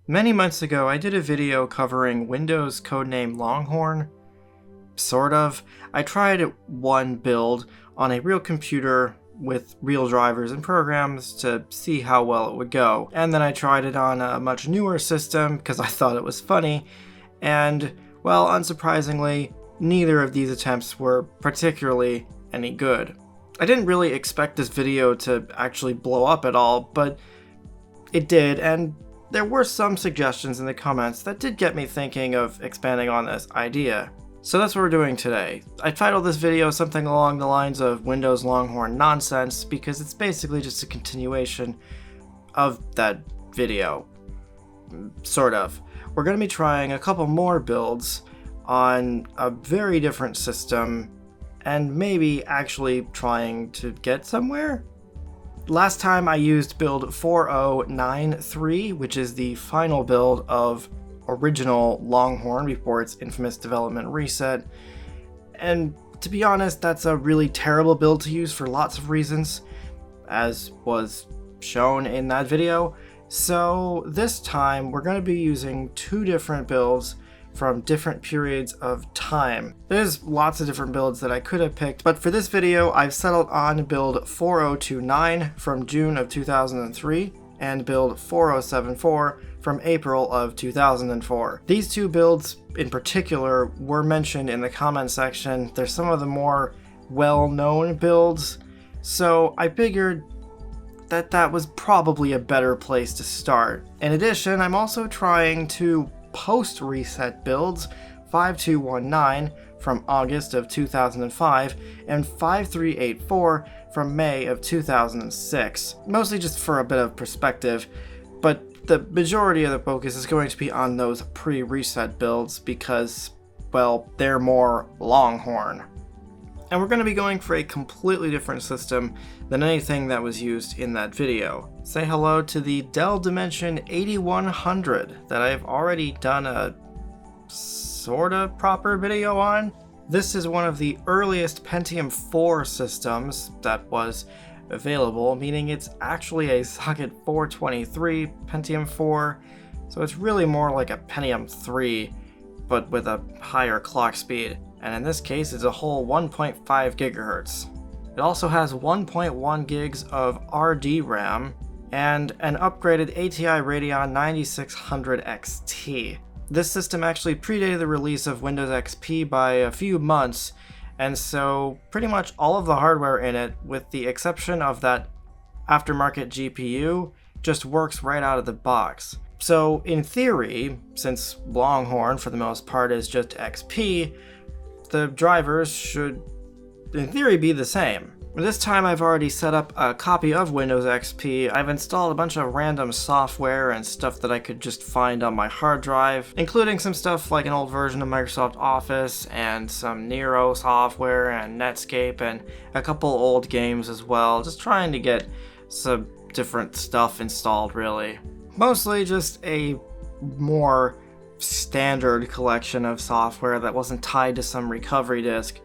Many months ago, I did a video covering Windows codename Longhorn. Sort of. I tried one build on a real computer with real drivers and programs to see how well it would go. And then I tried it on a much newer system because I thought it was funny. And, well, unsurprisingly, neither of these attempts were particularly any good. I didn't really expect this video to actually blow up at all, but it did, and there were some suggestions in the comments that did get me thinking of expanding on this idea. So that's what we're doing today. I titled this video something along the lines of Windows Longhorn Nonsense because it's basically just a continuation of that video. Sort of. We're going to be trying a couple more builds on a very different system and maybe actually trying to get somewhere? Last time I used build 4093, which is the final build of original Longhorn before its infamous development reset. And to be honest, that's a really terrible build to use for lots of reasons, as was shown in that video. So this time we're going to be using two different builds from different periods of time. There's lots of different builds that I could have picked, but for this video I've settled on build 4029 from June of 2003 and build 4074 from April of 2004. These two builds in particular were mentioned in the comment section. They're some of the more well-known builds, so I figured that was probably a better place to start. In addition, I'm also trying to post-reset builds 5219 from August of 2005 and 5384 from May of 2006. Mostly just for a bit of perspective, but the majority of the focus is going to be on those pre-reset builds because, well, they're more Longhorn. And we're going to be going for a completely different system than anything that was used in that video. Say hello to the Dell Dimension 8100 that I've already done a sorta proper video on. This is one of the earliest Pentium 4 systems that was available, meaning it's actually a socket 423 Pentium 4, so it's really more like a Pentium 3, but with a higher clock speed. And in this case, it's a whole 1.5 gigahertz. It also has 1.1 gigs of RD RAM and an upgraded ATI Radeon 9600 XT. This system actually predated the release of Windows XP by a few months, and so pretty much all of the hardware in it, with the exception of that aftermarket GPU, just works right out of the box. So in theory, since Longhorn for the most part is just XP, the drivers should, in theory, be the same. This time I've already set up a copy of Windows XP. I've installed a bunch of random software and stuff that I could just find on my hard drive, including some stuff like an old version of Microsoft Office and some Aero software and Netscape and a couple old games as well, just trying to get some different stuff installed really. Mostly just a more standard collection of software that wasn't tied to some recovery disk.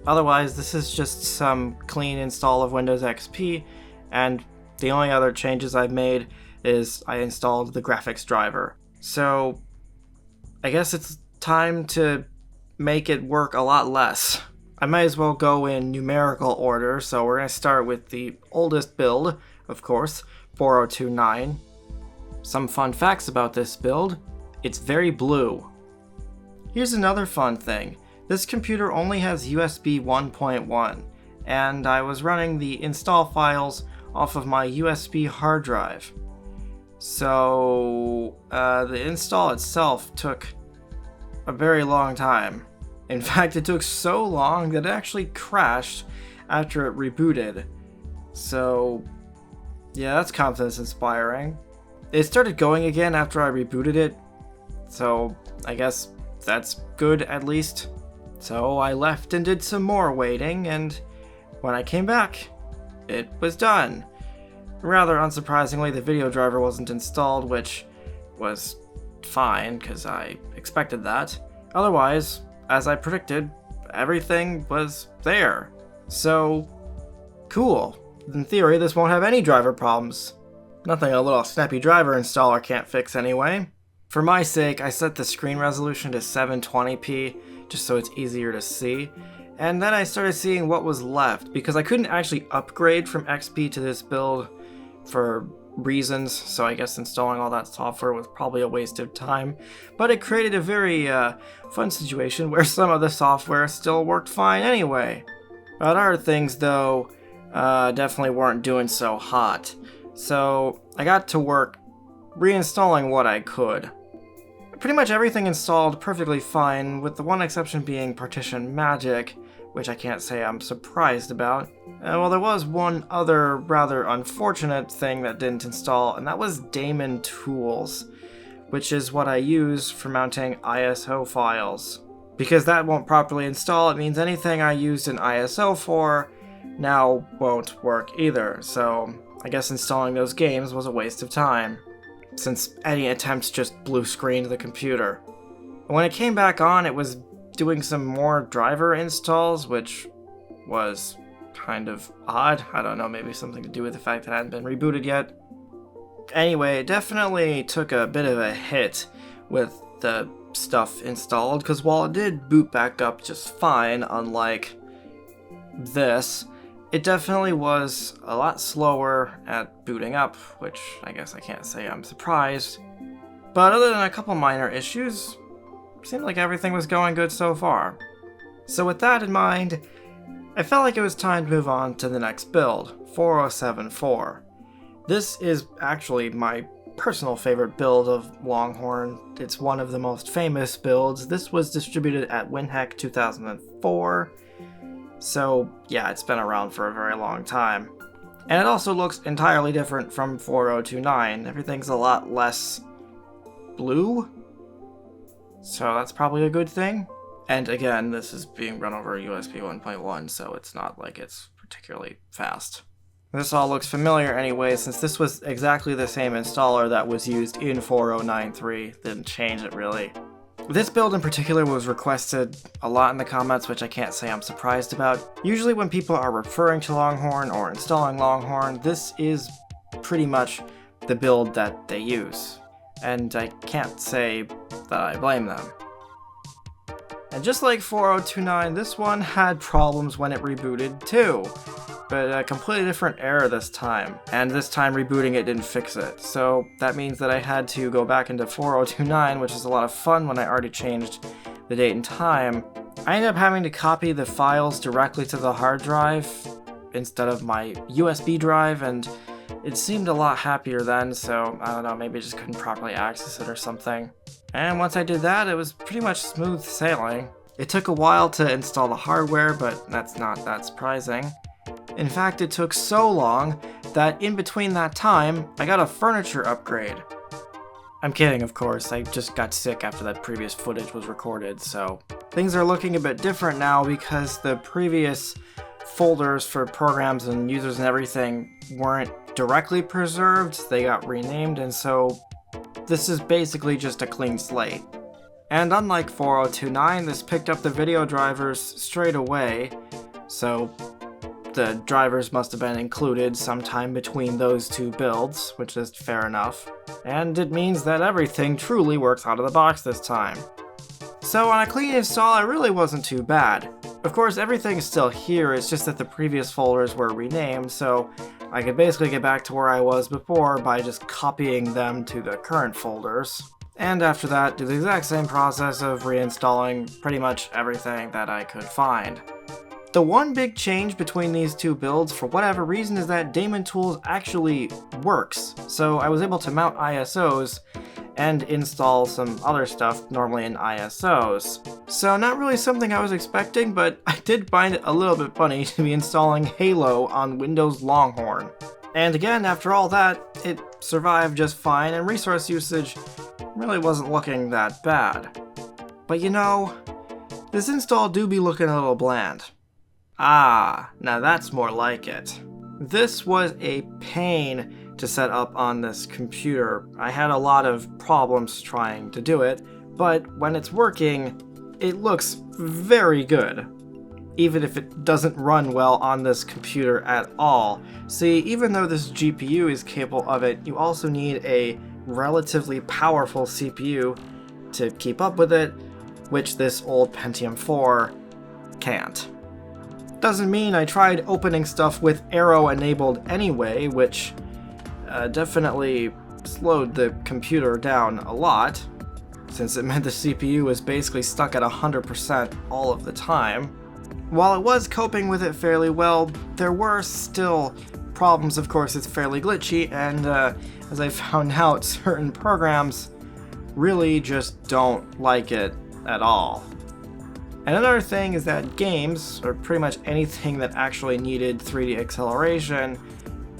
Otherwise, this is just some clean install of Windows XP, and the only other changes I've made is I installed the graphics driver. So I guess it's time to make it work a lot less. I might as well go in numerical order, so we're going to start with the oldest build, of course, 4029. Some fun facts about this build: it's very blue. Here's another fun thing. This computer only has USB 1.1, and I was running the install files off of my USB hard drive. So the install itself took a very long time. In fact, it took so long that it actually crashed after it rebooted. So yeah, that's confidence inspiring. It started going again after I rebooted it, so I guess that's good at least. So I left and did some more waiting, and when I came back, it was done. Rather unsurprisingly, the video driver wasn't installed, which was fine, because I expected that. Otherwise, as I predicted, everything was there. So, cool. In theory, this won't have any driver problems. Nothing a little snappy driver installer can't fix anyway. For my sake, I set the screen resolution to 720p just so it's easier to see. And then I started seeing what was left, because I couldn't actually upgrade from XP to this build for reasons, so I guess installing all that software was probably a waste of time. But it created a very fun situation where some of the software still worked fine anyway. But other things, though, definitely weren't doing so hot. So I got to work reinstalling what I could. Pretty much everything installed perfectly fine, with the one exception being Partition Magic, which I can't say I'm surprised about. Well, there was one other rather unfortunate thing that didn't install, and that was daemon tools, which is what I use for mounting ISO files. Because that won't properly install, it means anything I used an ISO for now won't work either, so I guess installing those games was a waste of time, since any attempts just blue screened the computer. When it came back on, it was doing some more driver installs, which was kind of odd. I don't know, maybe something to do with the fact that it hadn't been rebooted yet. Anyway, it definitely took a bit of a hit with the stuff installed, because while it did boot back up just fine, unlike this, it definitely was a lot slower at booting up, which I guess I can't say I'm surprised. But other than a couple minor issues, seemed like everything was going good so far. So with that in mind, I felt like it was time to move on to the next build, 4074. This is actually my personal favorite build of Longhorn. It's one of the most famous builds. This was distributed at WinHack 2004. So yeah, it's been around for a very long time. And it also looks entirely different from 4029. Everything's a lot less blue, so that's probably a good thing. And again, this is being run over USB 1.1, so it's not like it's particularly fast. This all looks familiar anyway, since this was exactly the same installer that was used in 4093. Didn't change it really. This build in particular was requested a lot in the comments, which I can't say I'm surprised about. Usually when people are referring to Longhorn or installing Longhorn, this is pretty much the build that they use. And I can't say that I blame them. And just like 4029, this one had problems when it rebooted too, but a completely different error this time, and this time rebooting it didn't fix it. So that means that I had to go back into 4029, which is a lot of fun when I already changed the date and time. I ended up having to copy the files directly to the hard drive instead of my USB drive, and it seemed a lot happier then, so I don't know, maybe I just couldn't properly access it or something. And once I did that, it was pretty much smooth sailing. It took a while to install the hardware, but that's not that surprising. In fact, it took so long that in between that time, I got a furniture upgrade. I'm kidding, of course, I just got sick after that previous footage was recorded, so things are looking a bit different now because the previous folders for programs and users and everything weren't directly preserved, they got renamed, and so this is basically just a clean slate. And unlike 4029, this picked up the video drivers straight away, so the drivers must have been included sometime between those two builds, which is fair enough. And it means that everything truly works out of the box this time. So on a clean install, it really wasn't too bad. Of course, everything is still here, it's just that the previous folders were renamed, so I could basically get back to where I was before by just copying them to the current folders. And after that, do the exact same process of reinstalling pretty much everything that I could find. The one big change between these two builds, for whatever reason, is that Daemon Tools actually works. So I was able to mount ISOs and install some other stuff normally in ISOs. So not really something I was expecting, but I did find it a little bit funny to be installing Halo on Windows Longhorn. And again, after all that, it survived just fine, and resource usage really wasn't looking that bad. But you know, this install do be looking a little bland. Ah, now that's more like it. This was a pain to set up on this computer. I had a lot of problems trying to do it, but when it's working, it looks very good. even if it doesn't run well on this computer at all. See, even though this GPU is capable of it, you also need a relatively powerful CPU to keep up with it, which this old Pentium 4 can't. Doesn't mean I tried opening stuff with Aero enabled anyway, which definitely slowed the computer down a lot, since it meant the CPU was basically stuck at 100% all of the time. While it was coping with it fairly well, there were still problems. Of course, it's fairly glitchy, and as I found out, certain programs really just don't like it at all. And another thing is that games, or pretty much anything that actually needed 3D acceleration,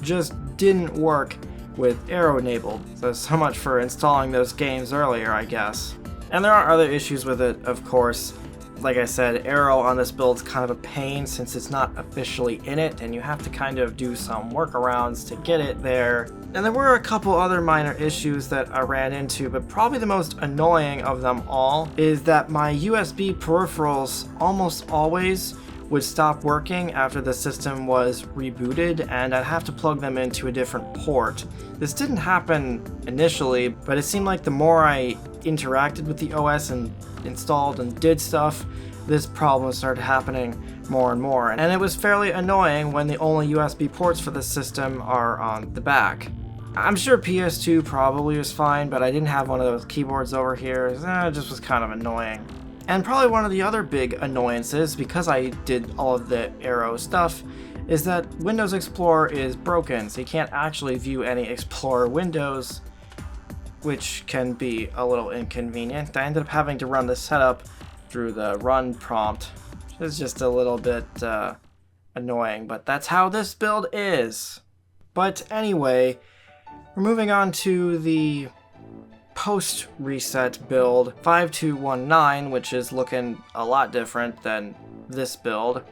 just didn't work with Aero enabled. So much for installing those games earlier, I guess. And there are other issues with it, of course. Like I said, Aero on this build is kind of a pain since it's not officially in it, and you have to kind of do some workarounds to get it there. And there were a couple other minor issues that I ran into, but probably the most annoying of them all is that my USB peripherals almost always would stop working after the system was rebooted, and I'd have to plug them into a different port. This didn't happen initially, but it seemed like the more I interacted with the OS and installed and did stuff, this problem started happening more and more. And it was fairly annoying when the only USB ports for the system are on the back. I'm sure PS2 probably was fine, but I didn't have one of those keyboards over here. It just was kind of annoying. And probably one of the other big annoyances, because I did all of the Aero stuff, is that Windows Explorer is broken, so you can't actually view any Explorer windows, which can be a little inconvenient. I ended up having to run the setup through the run prompt, which is just a little bit annoying, but that's how this build is. But anyway, we're moving on to the post-reset build 5219, which is looking a lot different than this build.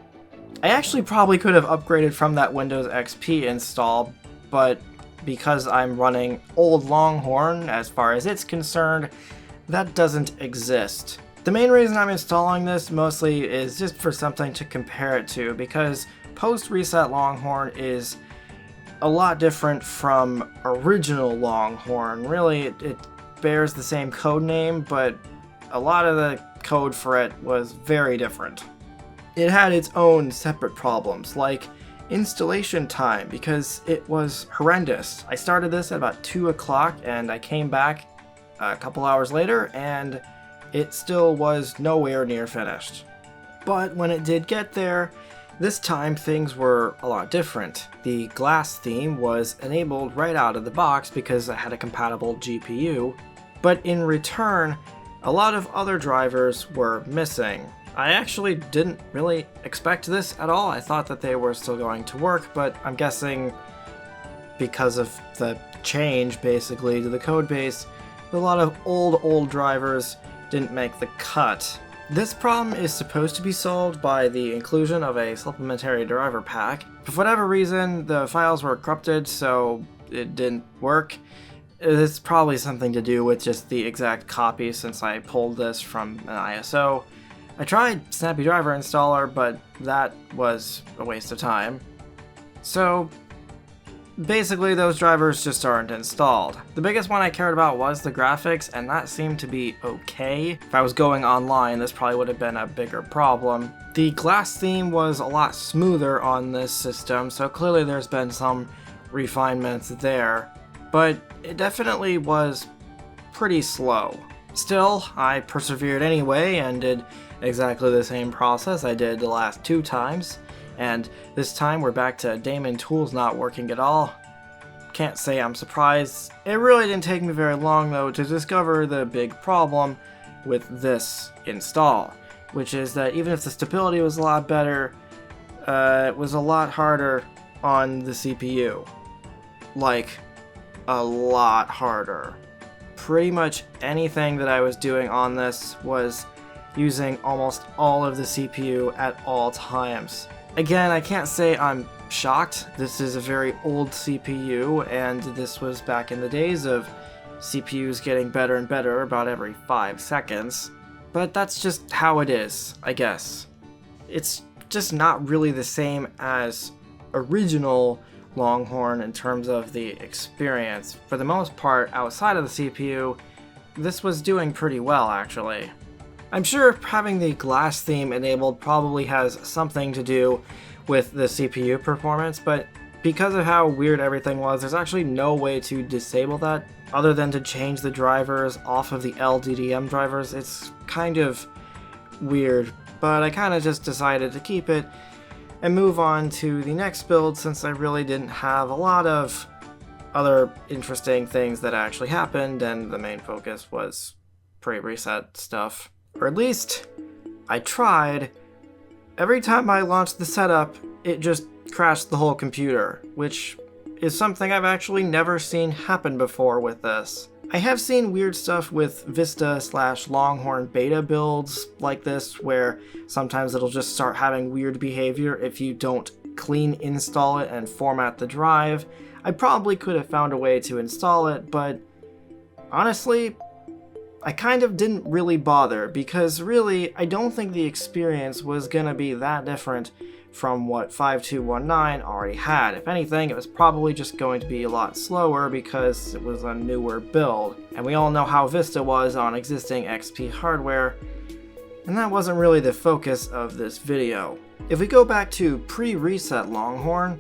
I actually probably could have upgraded from that Windows XP install, but because I'm running old Longhorn as far as it's concerned, that doesn't exist. The main reason I'm installing this mostly is just for something to compare it to, because post-reset Longhorn is a lot different from original Longhorn. Really, it bears the same code name, but a lot of the code for it was very different. It had its own separate problems, like installation time, because it was horrendous. I started this at about 2 o'clock and I came back a couple hours later and it still was nowhere near finished. But when it did get there, this time things were a lot different. The glass theme was enabled right out of the box because I had a compatible GPU, but in return, a lot of other drivers were missing. I actually didn't really expect this at all. I thought that they were still going to work, but I'm guessing because of the change basically to the code base, a lot of old drivers didn't make the cut. This problem is supposed to be solved by the inclusion of a supplementary driver pack. For whatever reason, the files were corrupted, so it didn't work. It's probably something to do with just the exact copy since I pulled this from an ISO. I tried Snappy Driver Installer, but that was a waste of time. So basically those drivers just aren't installed. The biggest one I cared about was the graphics, and that seemed to be okay. If I was going online, this probably would have been a bigger problem. The glass theme was a lot smoother on this system, so clearly there's been some refinements there, but it definitely was pretty slow. Still, I persevered anyway and did exactly the same process I did the last 2 times. And this time we're back to Daemon Tools not working at all. Can't say I'm surprised. It really didn't take me very long though to discover the big problem with this install, which is that even if the stability was a lot better, it was a lot harder on the CPU. Like, a lot harder. Pretty much anything that I was doing on this was using almost all of the CPU at all times. Again, I can't say I'm shocked. This is a very old CPU, and this was back in the days of CPUs getting better and better about every 5 seconds. But that's just how it is, I guess. It's just not really the same as original Longhorn in terms of the experience. For the most part, outside of the CPU, this was doing pretty well actually. I'm sure having the glass theme enabled probably has something to do with the CPU performance, but because of how weird everything was, there's actually no way to disable that other than to change the drivers off of the LDDM drivers. It's kind of weird, but I kind of just decided to keep it and move on to the next build since I really didn't have a lot of other interesting things that actually happened, and the main focus was pre-reset stuff. Or at least, I tried. Every time I launched the setup, it just crashed the whole computer, which is something I've actually never seen happen before with this. I have seen weird stuff with Vista/Longhorn beta builds like this, where sometimes it'll just start having weird behavior if you don't clean install it and format the drive. I probably could have found a way to install it, but honestly, I kind of didn't really bother, because really, I don't think the experience was gonna be that different from what 5219 already had. If anything, it was probably just going to be a lot slower because it was a newer build, and we all know how Vista was on existing XP hardware, and that wasn't really the focus of this video. If we go back to pre-reset Longhorn,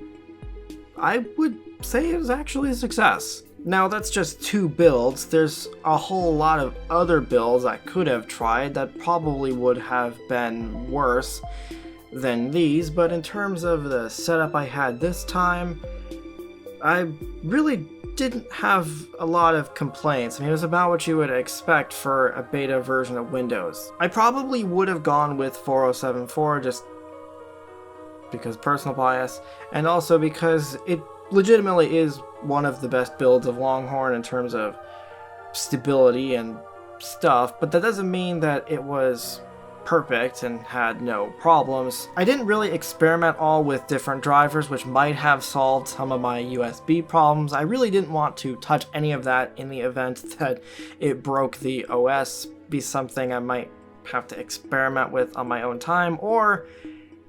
I would say it was actually a success. Now that's just 2 builds. There's a whole lot of other builds I could have tried that probably would have been worse than these, but in terms of the setup I had this time, I really didn't have a lot of complaints. I mean, it was about what you would expect for a beta version of Windows. I probably would have gone with 4074 just because personal bias, and also because it legitimately is one of the best builds of Longhorn in terms of stability and stuff, but that doesn't mean that it was perfect and had no problems. I didn't really experiment all with different drivers, which might have solved some of my USB problems. I really didn't want to touch any of that in the event that it broke the OS, be something I might have to experiment with on my own time, or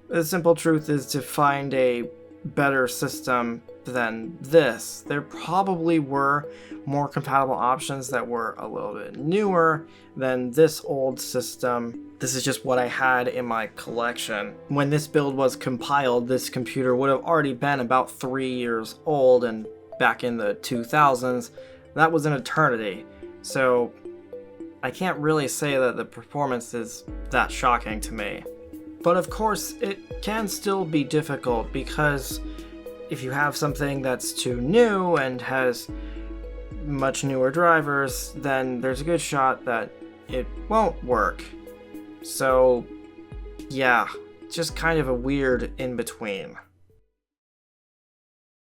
the simple truth is to find a better system than this. There probably were more compatible options that were a little bit newer than this old system. This is just what I had in my collection. When this build was compiled, this computer would have already been about 3 years old, and back in the 2000s, that was an eternity. So I can't really say that the performance is that shocking to me. But of course, it can still be difficult, because if you have something that's too new and has much newer drivers, then there's a good shot that it won't work. So yeah, just kind of a weird in-between.